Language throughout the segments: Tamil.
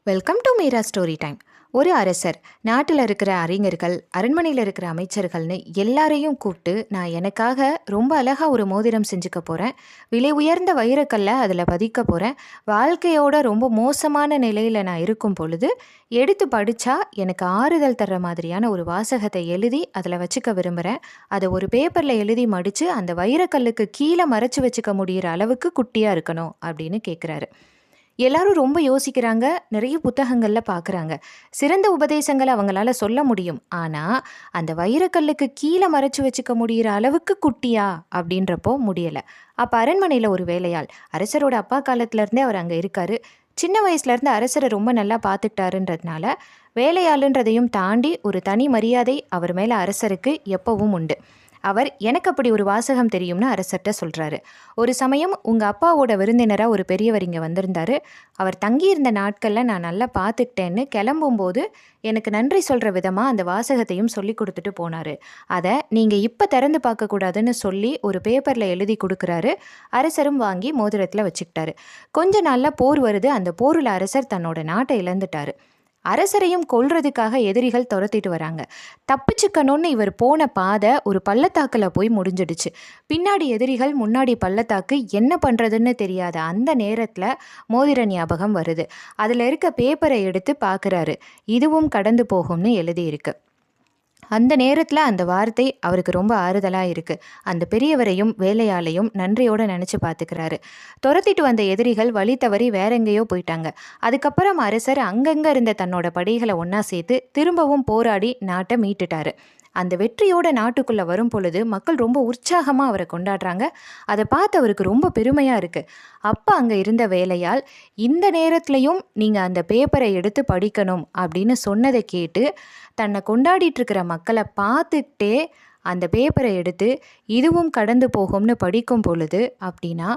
Welcome to Meera story time. ஒரு அரசர் நாட்டில் இருக்கிற அறிஞர்கள், அரண்மனையில் இருக்கிற அமைச்சர்கள்னு எல்லாரையும் கூப்பிட்டு, நான் எனக்காக ரொம்ப அழகாக ஒரு மோதிரம் செஞ்சுக்க போகிறேன், விலை உயர்ந்த வைரக்கல்லை அதில் பதிக்க போகிறேன், வாழ்க்கையோட ரொம்ப மோசமான நிலையில் நான் இருக்கும் பொழுது எடுத்து படித்தா எனக்கு ஆறுதல் தர்ற மாதிரியான ஒரு வாசகத்தை எழுதி அதில் வச்சுக்க விரும்புகிறேன், அதை ஒரு பேப்பரில் எழுதி மடித்து அந்த வைரக்கல்லுக்கு கீழே மறைச்சி வச்சுக்க முடிகிற அளவுக்கு குட்டியாக இருக்கணும் அப்படின்னு கேட்குறாரு. எல்லாரும் ரொம்ப யோசிக்கிறாங்க. நிறைய புத்தகங்கள்ல பார்க்குறாங்க. சிறந்த உபதேசங்கள அவங்களால சொல்ல முடியும். ஆனா, அந்த வைரக்கல்லுக்கு கீழ மறைச்சு வச்சுக்க முடியிற அளவுக்கு குட்டியா? அப்படின்றப்போ முடியல. அப்ப அரண்மனையில ஒரு வேலையாள். அரசரோட அப்பா காலத்துல இருந்தே அவர் அங்க இருக்காரு. சின்ன வயசுல இருந்து அரசரை ரொம்ப நல்லா பார்த்துக்கிட்டாருன்றதுனால, வேலையாளுன்றதையும் தாண்டி ஒரு தனி மரியாதை அவர் மேல அரசருக்கு எப்பவும் உண்டு. அவர் எனக்கு அப்படி ஒரு வாசகம் தெரியும்னு அரசர்கிட்ட சொல்கிறாரு. ஒரு சமயம் உங்கள் அப்பாவோட விருந்தினராக ஒரு பெரியவர் இங்கே வந்திருந்தார். அவர் தங்கியிருந்த நாட்களில் நான் நல்லா பார்த்துக்கிட்டேன்னு கிளம்பும்போது எனக்கு நன்றி சொல்கிற விதமாக அந்த வாசகத்தையும் சொல்லி கொடுத்துட்டு போனார். அதை நீங்கள் இப்போ திறந்து பார்க்கக்கூடாதுன்னு சொல்லி ஒரு பேப்பரில் எழுதி கொடுக்குறாரு. அரசரும் வாங்கி மோதிரத்தில் வச்சுக்கிட்டாரு. கொஞ்ச நாளில் போர் வருது. அந்த போரில் அரசர் தன்னோட நாட்டை இழந்துட்டார். அரசரையும் கொல்றதுக்காக எதிரிகள் துரத்திட்டு வராங்க. தப்பிச்சுக்கணும்னு இவர் போன பாதை ஒரு பள்ளத்தாக்கில் போய் முடிஞ்சிடுச்சு. பின்னாடி எதிரிகள், முன்னாடி பள்ளத்தாக்கு, என்ன பண்ணுறதுன்னு தெரியாத அந்த நேரத்தில் மோதிர ஞாபகம் வருது. அதில் இருக்க பேப்பரை எடுத்து பார்க்குறாரு. இதுவும் கடந்து போகும்னு எழுதியிருக்கு. அந்த நேரத்தில் அந்த வார்த்தை அவருக்கு ரொம்ப ஆறுதலாக இருக்குது. அந்த பெரியவரையும் வேலையாளையும் நன்றியோடு நினச்சி பார்த்துக்கிறாரு. துரத்திட்டு வந்த எதிரிகள் வழி தவறி வேற எங்கேயோ போயிட்டாங்க. அதுக்கப்புறம் அரசர் அங்கங்கே இருந்த தன்னோட படைகளை ஒன்றா சேர்த்து திரும்பவும் போராடி நாட்டை மீட்டுட்டாரு. அந்த வெற்றியோட நாட்டுக்குள்ளே வரும் பொழுது மக்கள் ரொம்ப உற்சாகமாக அவரை கொண்டாடுறாங்க. அதை பார்த்து அவருக்கு ரொம்ப பெருமையாக இருக்குது. அப்போ அங்கே இருந்த வேலையால், இந்த நேரத்துலையும் நீங்கள் அந்த பேப்பரை எடுத்து படிக்கணும் அப்படின்னு சொன்னதை கேட்டு தன்னை கொண்டாடிட்டு இருக்கிற மக்களை பார்த்துக்கிட்டே அந்த பேப்பரை எடுத்து இதுவும் கடந்து போகும்னு படிக்கும் பொழுது, அப்படின்னா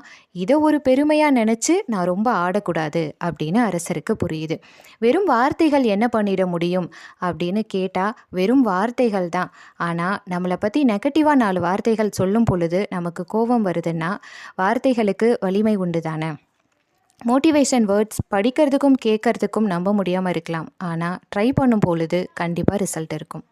இதை ஒரு பெருமையாக நினச்சி நான் ரொம்ப ஆடக்கூடாது அப்படின்னு அரசருக்கு புரியுது. வெறும் வார்த்தைகள் என்ன பண்ணிட முடியும் அப்படின்னு கேட்டால் வெறும் வார்த்தைகள் தான். ஆனால் நம்மளை பற்றி நெகட்டிவாக 4 வார்த்தைகள் சொல்லும் பொழுது நமக்கு கோபம் வருதுன்னா வார்த்தைகளுக்கு வலிமை உண்டு தானே. மோட்டிவேஷன் வேர்ட்ஸ் படிக்கிறதுக்கும் கேட்கறதுக்கும் நம்ப முடியாமல் இருக்கலாம். ஆனால் ட்ரை பண்ணும் பொழுது கண்டிப்பாக ரிசல்ட் இருக்கும்.